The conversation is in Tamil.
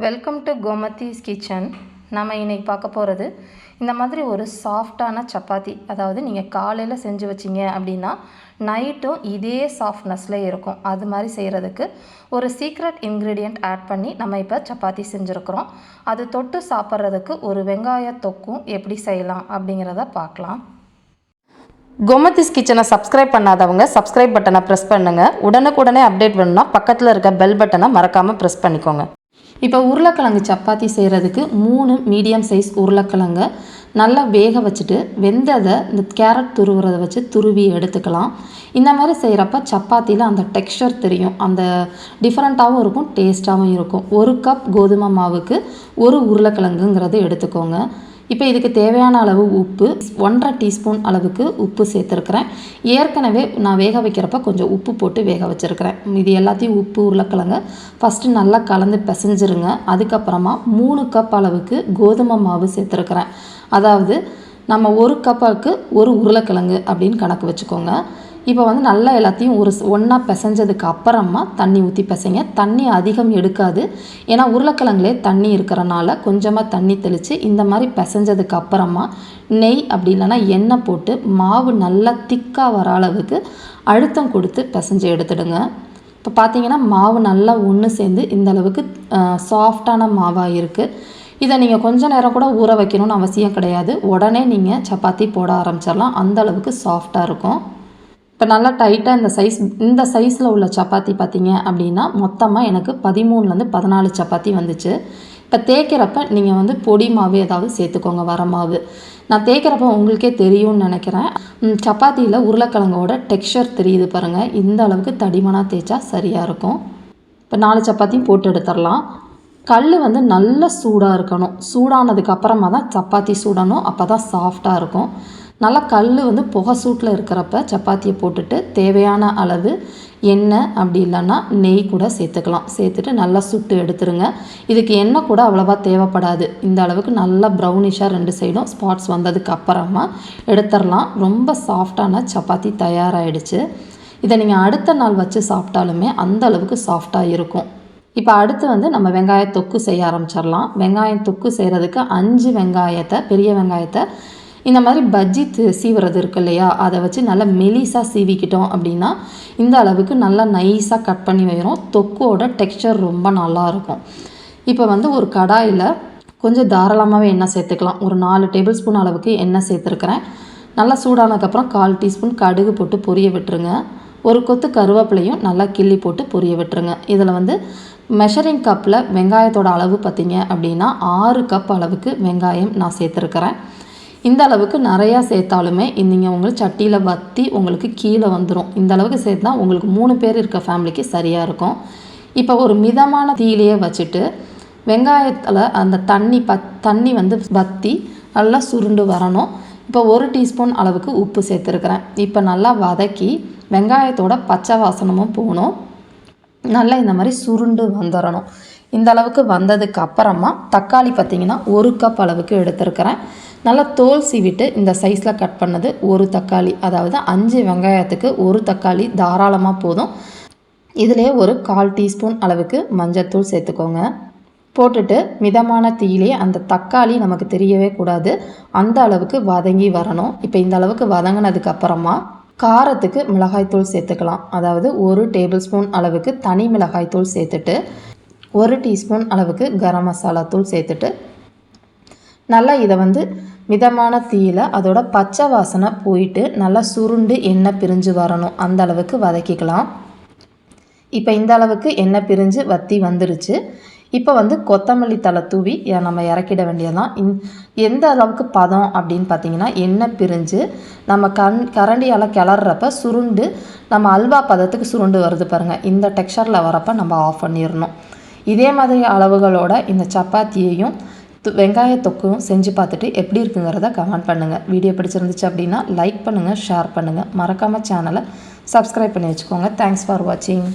Welcome to Gomathi's kitchen. நம்ம இன்றைக்கி பார்க்க போகிறது இந்த மாதிரி ஒரு சாஃப்டான சப்பாத்தி. அதாவது நீங்கள் காலையில் செஞ்சு வச்சிங்க அப்படின்னா நைட்டும் இதே சாஃப்ட்னஸில் இருக்கும். அது மாதிரி செய்கிறதுக்கு ஒரு சீக்ரெட் இன்க்ரீடியண்ட் ஆட் பண்ணி நம்ம இப்போ சப்பாத்தி செஞ்சுருக்குறோம். அது தொட்டு சாப்பிட்றதுக்கு ஒரு வெங்காய தொக்கும் எப்படி செய்யலாம் அப்படிங்கிறத பார்க்கலாம். கோமதிஸ் கிச்சனை சப்ஸ்கிரைப் பண்ணாதவங்க சப்ஸ்கிரைப் பட்டனை ப்ரெஸ் பண்ணுங்கள். உடனுக்குடனே அப்டேட் வேணும்னா பக்கத்தில் இருக்க பெல் பட்டனை மறக்காமல் ப்ரெஸ் பண்ணிக்கோங்க. இப்போ உருளைக்கிழங்கு சப்பாத்தி செய்கிறதுக்கு 3 மீடியம் சைஸ் உருளைக்கிழங்கு நல்லா வேக வச்சுட்டு வெந்ததை இந்த கேரட் துருவுறதை வச்சு துருவி எடுத்துக்கலாம். இந்த மாதிரி செய்கிறப்ப சப்பாத்தியில் அந்த டெக்ஸ்சர் தெரியும், அந்த டிஃப்ரெண்ட்டாகவும் இருக்கும், டேஸ்ட்டாகவும் இருக்கும். 1 கப் கோதுமை மாவுக்கு 1 உருளைக்கிழங்குங்கிறது எடுத்துக்கோங்க. இப்போ இதுக்கு தேவையான அளவு உப்பு, 1½ டீஸ்பூன் அளவுக்கு உப்பு சேர்த்துருக்குறேன். ஏற்கனவே நான் வேக வைக்கிறப்ப கொஞ்சம் உப்பு போட்டு வேக வச்சுருக்கிறேன். இது எல்லாத்தையும் உப்பு உருளைக்கிழங்கு ஃபஸ்ட்டு நல்லா கலந்து பிசைஞ்சிருங்க. அதுக்கப்புறமா 3 கப் அளவுக்கு கோதுமை மாவு சேர்த்துருக்குறேன். அதாவது நம்ம 1 கப்புக்கு 1 உருளைக்கிழங்கு அப்படின்னு கணக்கு வச்சுக்கோங்க. இப்போ நல்லா எல்லாத்தையும் ஒன்றா பிசைஞ்சதுக்கு அப்புறமா தண்ணி ஊற்றி பிசைங்க. தண்ணி அதிகம் எடுக்காது, ஏன்னா உருளைக்கிழங்குலே தண்ணி இருக்கிறனால கொஞ்சமாக தண்ணி தெளித்து இந்த மாதிரி பிசைஞ்சதுக்கு அப்புறமா நெய் அப்படி இல்லைன்னா எண்ணெய் போட்டு மாவு நல்லா திக்காக வர அளவுக்கு அழுத்தம் கொடுத்து பிசைஞ்சு எடுத்துடுங்க. இப்போ பார்த்தீங்கன்னா மாவு நல்லா ஒன்று சேர்ந்து இந்த அளவுக்கு சாஃப்டான மாவாக இருக்குது. இதை நீங்கள் கொஞ்சம் நேரம் கூட ஊற வைக்கணும்னு அவசியம் கிடையாது. உடனே நீங்கள் சப்பாத்தி போட ஆரம்பிச்சிடலாம். அந்த அளவுக்கு சாஃப்டாக இருக்கும். இப்போ நல்லா டைட்டாக இந்த சைஸில் உள்ள சப்பாத்தி பார்த்திங்க அப்படின்னா மொத்தமாக எனக்கு 13லேருந்து 14 சப்பாத்தி வந்துச்சு. இப்போ தேய்க்கிறப்ப நீங்கள் பொடி மாவு ஏதாவது சேர்த்துக்கோங்க, வர மாவு. நான் தேய்க்கிறப்ப உங்களுக்கே தெரியும்னு நினைக்கிறேன். சப்பாத்தியில் உருளைக்கிழங்கோட டெக்ஸ்சர் தெரியுது பாருங்கள். இந்த அளவுக்கு தடிமனாக தேய்ச்சா சரியாக இருக்கும். இப்போ 4 சப்பாத்தியும் போட்டு எடுத்துடலாம். கல் நல்ல சூடாக இருக்கணும். சூடானதுக்கு அப்புறமா தான் சப்பாத்தி சுடணும், அப்போ தான் சாஃப்டாக இருக்கும். நல்லா கல் புகை சூட்டில் இருக்கிறப்ப சப்பாத்தியை போட்டுட்டு தேவையான அளவு எண்ணெய் அப்படி இல்லைன்னா நெய் கூட சேர்த்துக்கலாம். சேர்த்துட்டு நல்லா சுட்டு எடுத்துருங்க. இதுக்கு எண்ணெய் கூட அவ்வளோவா தேவைப்படாது. இந்த அளவுக்கு நல்லா ப்ரௌனிஷாக 2 சைடும் ஸ்பாட்ஸ் வந்ததுக்கு அப்புறமா எடுத்துடலாம். ரொம்ப சாஃப்டான சப்பாத்தி தயாராகிடுச்சு. இதை நீங்கள் அடுத்த நாள் வச்சு சாப்பிட்டாலுமே அந்த அளவுக்கு சாஃப்டாக இருக்கும். இப்போ அடுத்து நம்ம வெங்காய தொக்கு செய்ய ஆரம்பிச்சிடலாம். வெங்காயம் தொக்கு செய்கிறதுக்கு 5 வெங்காயத்தை, பெரிய வெங்காயத்தை இந்த மாதிரி பஜ்ஜி சீவுறது இருக்கு இல்லையா, அதை வச்சு நல்லா மெலிசாக சீவிக்கிட்டோம் அப்படின்னா இந்த அளவுக்கு நல்லா நைஸாக கட் பண்ணி வரும். தொக்கோட டெக்ஸ்சர் ரொம்ப நல்லாயிருக்கும். இப்போ ஒரு கடாயில் கொஞ்சம் தாராளமாகவே எண்ணெய் சேர்த்துக்கலாம். ஒரு 4 டேபிள் ஸ்பூன் அளவுக்கு எண்ணெய் சேர்த்துருக்குறேன். நல்லா சூடானதுக்கப்புறம் 1/4 டீஸ்பூன் கடுகு போட்டு பொரிய விட்டுருங்க. ஒரு கொத்து கருவேப்பிலையும் நல்லா கிள்ளி போட்டு பொரிய விட்டுருங்க. இதில் மெஷரிங் கப்பில் வெங்காயத்தோட அளவு பார்த்திங்க அப்படின்னா 6 கப் அளவுக்கு வெங்காயம் நான் சேர்த்துருக்கிறேன். இந்த அளவுக்கு நிறையா சேர்த்தாலுமே நீங்கள் உங்களுக்கு சட்டியில் வற்றி உங்களுக்கு கீழே வந்துடும். இந்த அளவுக்கு சேர்த்தா உங்களுக்கு 3 பேர் இருக்க ஃபேமிலிக்கு சரியாக இருக்கும். இப்போ ஒரு மிதமான தீயிலையே வச்சுட்டு வெங்காயத்தில் அந்த தண்ணி வற்றி நல்லா சுருண்டு வரணும். இப்போ 1 டீஸ்பூன் அளவுக்கு உப்பு சேர்த்துருக்குறேன். இப்போ நல்லா வதக்கி வெங்காயத்தோட பச்சை வாசனமும் போகணும். நல்லா இந்த மாதிரி சுருண்டு வந்துடணும். இந்த அளவுக்கு வந்ததுக்கு அப்புறமா தக்காளி பார்த்திங்கன்னா 1 கப் அளவுக்கு எடுத்துருக்கிறேன். நல்லா தோல் சீவிட்டு இந்த சைஸில் கட் பண்ணது 1 தக்காளி. அதாவது 5 வெங்காயத்துக்கு 1 தக்காளி தாராளமாக போதும். இதிலே ஒரு 1/4 டீஸ்பூன் அளவுக்கு மஞ்சள்தூள் சேர்த்துக்கோங்க. போட்டுட்டு மிதமான தீயிலே அந்த தக்காளி நமக்கு தெரியவே கூடாது, அந்த அளவுக்கு வதங்கி வரணும். இப்போ இந்த அளவுக்கு வதங்கினதுக்கு அப்புறமா காரத்துக்கு மிளகாய்த்தூள் சேர்த்துக்கலாம். அதாவது 1 டேபிள் ஸ்பூன் அளவுக்கு தனி மிளகாய்த்தூள் சேர்த்துட்டு 1 டீஸ்பூன் அளவுக்கு கரம் மசாலா தூள் சேர்த்துட்டு நல்லா இதை மிதமான தீயில் அதோட பச்சை வாசனை போயிட்டு நல்லா சுருண்டு எண்ணெய் பிரிஞ்சு வரணும். அந்த அளவுக்கு வதக்கிக்கலாம். இப்போ இந்த அளவுக்கு எண்ணெய் பிரிஞ்சு வற்றி வந்துருச்சு. இப்போ கொத்தமல்லி தழை தூவி நம்ம இறக்கிட வேண்டியதான். எந்த அளவுக்கு பதம் அப்படின்னு பார்த்தீங்கன்னா எண்ணெய் பிரிஞ்சு நம்ம கரண்டியால் கிளறப்ப சுருண்டு நம்ம அல்வா பதத்துக்கு சுருண்டு வருது பாருங்கள். இந்த டெக்ஸ்சரில் வரப்போ நம்ம ஆஃப் பண்ணிடணும். இதே மாதிரி அளவுகளோட இந்த சப்பாத்தியையும் வெங்காய தொக்கும் செஞ்சு பார்த்துட்டு எப்படி இருக்குங்கிறத கமெண்ட் பண்ணுங்கள். வீடியோ பிடிச்சிருந்துச்சு அப்படின்னா லைக் பண்ணுங்கள், ஷேர் பண்ணுங்கள். மறக்காமல் சேனலை சப்ஸ்கிரைப் பண்ணி வச்சுக்கோங்க. தேங்க்ஸ் ஃபார் வாட்சிங்.